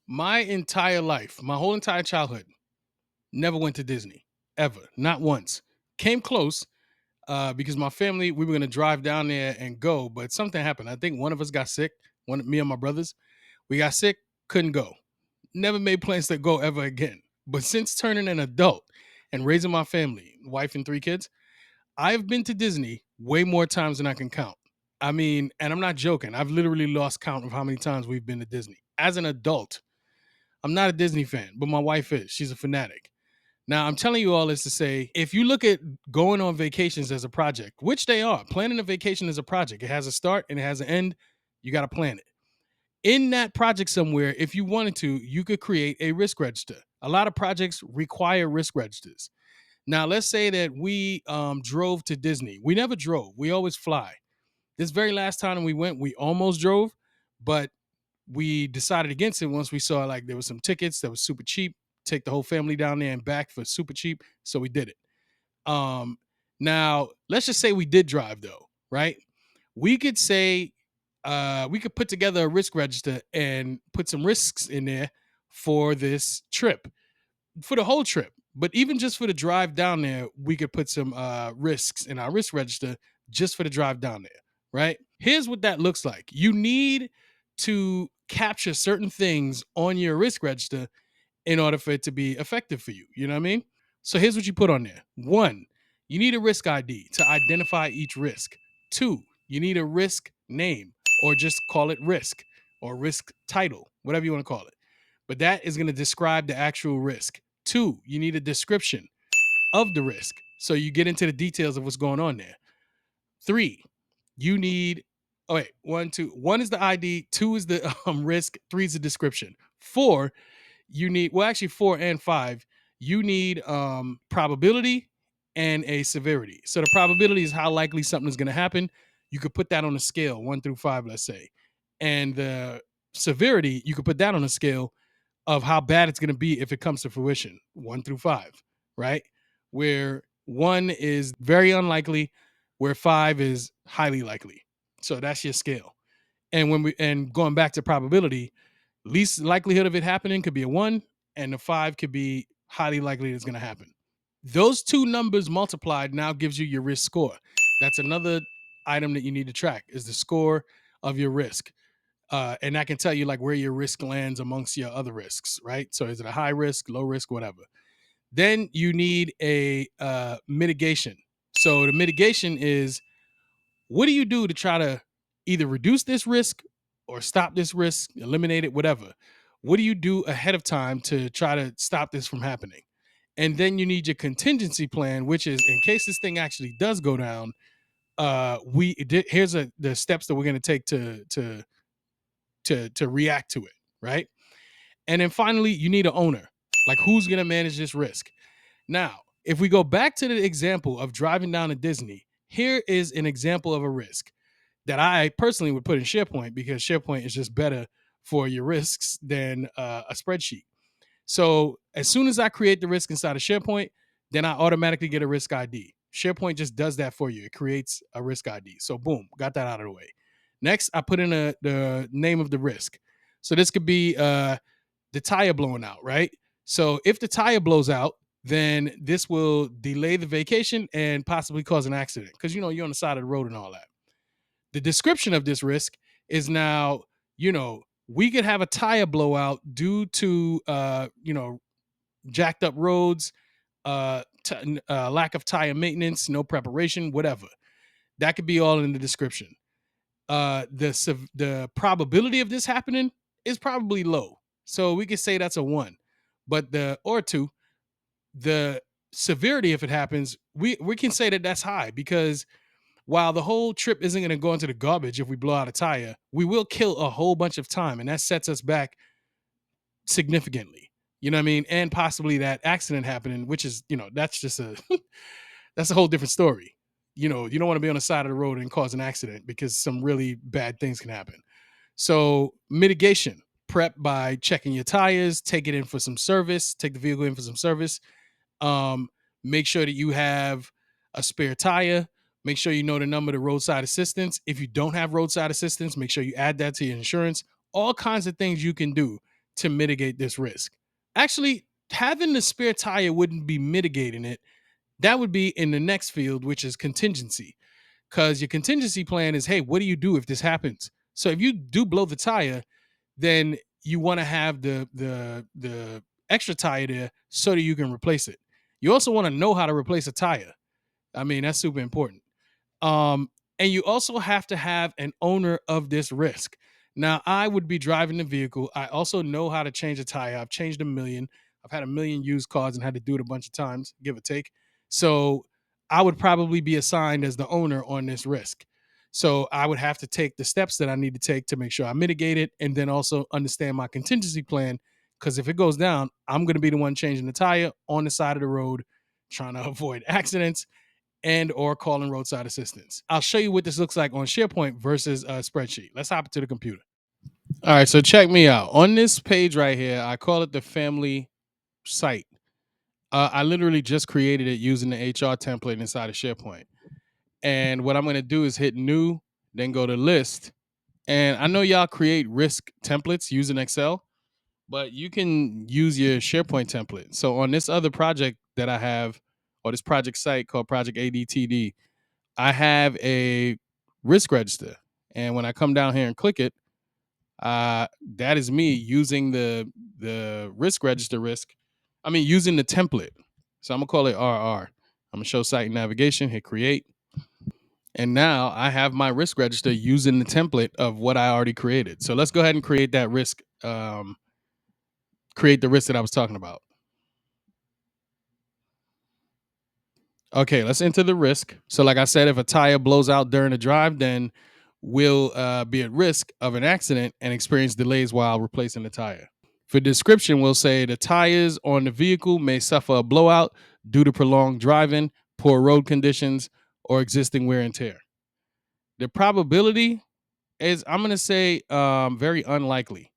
My entire life, my whole entire childhood, never went to Disney ever, not once. Came close because my family we were gonna drive down there and go, but something happened. I think one of us got sick. Me and my brothers, we got sick, couldn't go. Never made plans to go ever again. But since turning an adult and raising my family, wife and three kids, I've been to Disney way more times than I can count. I mean, and I'm not joking. I've literally lost count of how many times we've been to Disney. As an adult, I'm not a Disney fan, but my wife is. She's a fanatic. Now, I'm telling you all this to say if you look at going on vacations as a project, which they are, planning a vacation is a project. It has a start and it has an end. You got to plan it. In that project somewhere, if you wanted to, you could create a risk register. A lot of projects require risk registers. Now, let's say that we drove to Disney. We never drove, we always fly. This very last time we went, we almost drove, but we decided against it once we saw like there was some tickets that was super cheap. Take the whole family down there and back for super cheap. So we did it. Um, Now let's just say we did drive though, right? We could say we could put together a risk register and put some risks in there for this trip, for the whole trip. But even just for the drive down there, we could put some risks in our risk register just for the drive down there, right? Here's what that looks like. You need to capture certain things on your risk register in order for it to be effective for you. You know what I mean? So here's what you put on there. One, you need a risk ID to identify each risk. Two, you need a risk name or just call it risk or risk title, whatever you want to call it. But that is going to describe the actual risk. Two, you need a description of the risk. So you get into the details of what's going on there. Three, you need, oh wait, one, two, one is the ID, two is the risk, three is the description. Four, you need, well, actually four and five, you need probability and a severity. So the probability is how likely something is going to happen. You could put that on a scale, 1 through 5, let's say. And the severity, you could put that on a scale of how bad it's going to be if it comes to fruition, 1 through 5, right? Where one is very unlikely, where five is highly likely. So that's your scale. And going back to probability, least likelihood of it happening could be a 1, and the 5 could be highly likely it's going to happen. Those two numbers multiplied now gives you your risk score. That's another item that you need to track is the score of your risk. And that can tell you like where your risk lands amongst your other risks, right? So is it a high risk, low risk, whatever. Then you need a mitigation. So the mitigation is what do you do to try to either reduce this risk or stop this risk, eliminate it, whatever? What do you do ahead of time to try to stop this from happening? And then you need your contingency plan, which is in case this thing actually does go down. Here's the steps that we're going to take to react to it, right? And then finally, you need an owner. Like who's going to manage this risk? Now, if we go back to the example of driving down to Disney, here is an example of a risk that I personally would put in SharePoint because SharePoint is just better for your risks than a spreadsheet. So as soon as I create the risk inside of SharePoint, then I automatically get a risk ID. SharePoint just does that for you. It creates a risk ID. So boom, got that out of the way. Next, I put in the name of the risk. So this could be the tire blowing out, right? So if the tire blows out, then this will delay the vacation and possibly cause an accident because you're on the side of the road and all that. The description of this risk is now, we could have a tire blowout due to, jacked up roads, lack of tire maintenance, no preparation, whatever. That could be all in the description. The probability of this happening is probably low. So we could say that's a 1. But or 2, the severity if it happens, we can say that that's high because while the whole trip isn't going to go into the garbage if we blow out a tire, we will kill a whole bunch of time and that sets us back significantly. You know what I mean? And possibly that accident happening, which is, that's just that's a whole different story. You don't want to be on the side of the road and cause an accident because some really bad things can happen. So mitigation, prep by checking your tires, take it in for some service, take the vehicle in for some service. Make sure that you have a spare tire. Make sure you know the number of roadside assistance. If you don't have roadside assistance, make sure you add that to your insurance. All kinds of things you can do to mitigate this risk. Actually, having the spare tire wouldn't be mitigating it. That would be in the next field, which is contingency. Because your contingency plan is, hey, what do you do if this happens? So if you do blow the tire, then you want to have the extra tire there so that you can replace it. You also want to know how to replace a tire. I mean, that's super important. Um, and you also have to have an owner of this risk. Now, I would be driving the vehicle. I also know how to change a tire. I've changed a million. I've had a million used cars and had to do it a bunch of times, give or take. So I would probably be assigned as the owner on this risk. So I would have to take the steps that I need to take to make sure I mitigate it and then also understand my contingency plan. Because if it goes down, I'm going to be the one changing the tire on the side of the road, trying to avoid accidents and or calling roadside assistance. I'll show you what this looks like on SharePoint versus a spreadsheet. Let's hop into the computer. All right, so check me out. On this page right here, I call it the family site. I literally just created it using the HR template inside of SharePoint. And what I'm going to do is hit new, then go to list. And I know y'all create risk templates using Excel, but you can use your SharePoint template. So on this other project that I have, or this project site called Project ADTD, I have a risk register. And when I come down here and click it, that is me using the risk register risk. I mean, using the template. So I'm gonna call it RR. I'm gonna show site navigation, hit create. And now I have my risk register using the template of what I already created. So let's go ahead and create that risk, create the risk that I was talking about. Okay, let's enter the risk. So, like I said, if a tire blows out during a drive, then we'll be at risk of an accident and experience delays while replacing the tire. For description, we'll say the tires on the vehicle may suffer a blowout due to prolonged driving, poor road conditions, or existing wear and tear. The probability is, I'm going to say, very unlikely,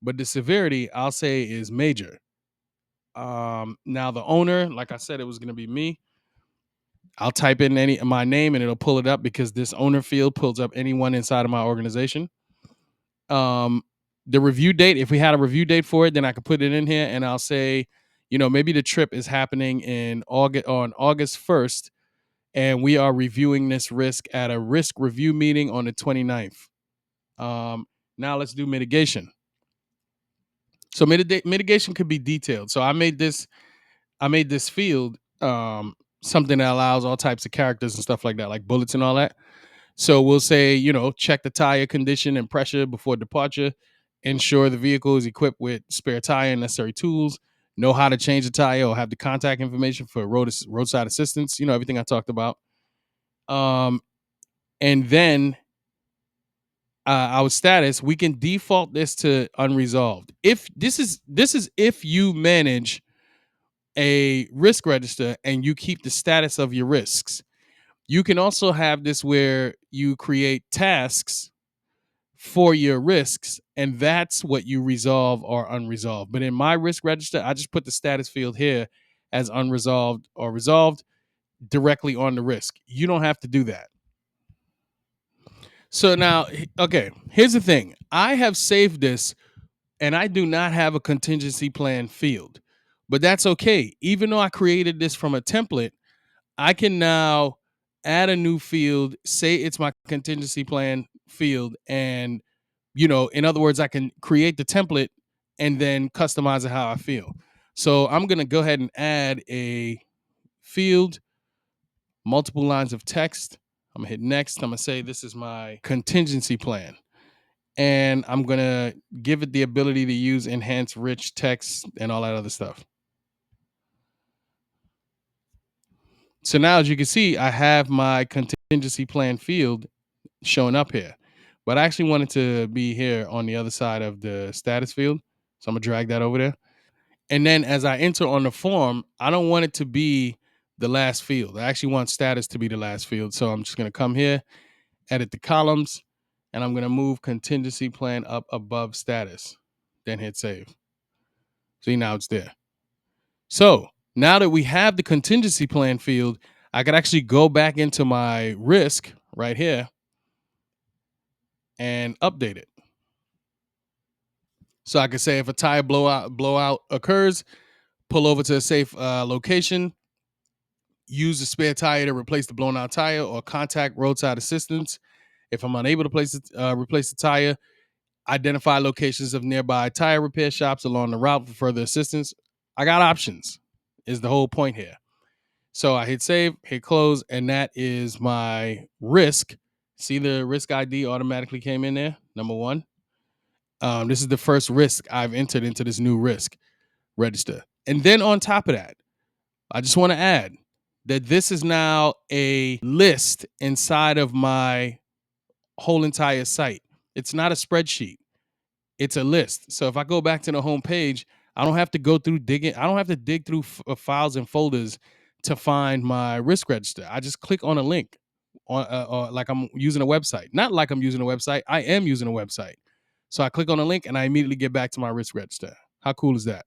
but the severity, I'll say, is major. Now, the owner, like I said, it was going to be me. I'll type in my name and it'll pull it up because this owner field pulls up anyone inside of my organization. Um, the review date, if we had a review date for it, then I could put it in here and I'll say, maybe the trip is happening in August 1st, and we are reviewing this risk at a risk review meeting on the 29th. Now let's do mitigation. So mitigation could be detailed. So I made this field something that allows all types of characters and stuff like that, like bullets and all that. So we'll say, check the tire condition and pressure before departure, ensure the vehicle is equipped with spare tire and necessary tools, know how to change the tire or have the contact information for roadside assistance, everything I talked about. And then our status, we can default this to unresolved. If this is if you manage a risk register and you keep the status of your risks. You can also have this where you create tasks for your risks, and that's what you resolve or unresolved. But in my risk register, I just put the status field here as unresolved or resolved directly on the risk. You don't have to do that. So now, okay, here's the thing. I have saved this and I do not have a contingency plan field, but that's okay. Even though I created this from a template, I can now add a new field, say it's my contingency plan field, and in other words, I can create the template and then customize it how I feel. So I'm gonna go ahead and add a field, multiple lines of text. I'm gonna hit next. I'm gonna say this is my contingency plan. And I'm gonna give it the ability to use enhanced rich text and all that other stuff. So now, as you can see, I have my contingency plan field showing up here. But I actually wanted to be here on the other side of the status field. So I'm gonna drag that over there. And then as I enter on the form, I don't want it to be the last field. I actually want status to be the last field. So I'm just gonna come here, edit the columns, and I'm gonna move contingency plan up above status, then hit save. See, now it's there. So now that we have the contingency plan field, I could actually go back into my risk right here and update it. So I can say if a tire blowout occurs, pull over to a safe location, use the spare tire to replace the blown out tire, or contact roadside assistance. If I'm unable to replace the tire, identify locations of nearby tire repair shops along the route for further assistance. I got options, is the whole point here. So I hit save, hit close, and that is my risk. See, the risk ID automatically came in there, number one. This is the first risk I've entered into this new risk register. And then on top of that, I just want to add that this is now a list inside of my whole entire site. It's not a spreadsheet. It's a list. So if I go back to the home page, I don't have to go through digging. I don't have to dig through files and folders to find my risk register. I just click on a link on like I'm using a website. Not like I'm using a website. I am using a website. So I click on a link and I immediately get back to my risk register. How cool is that?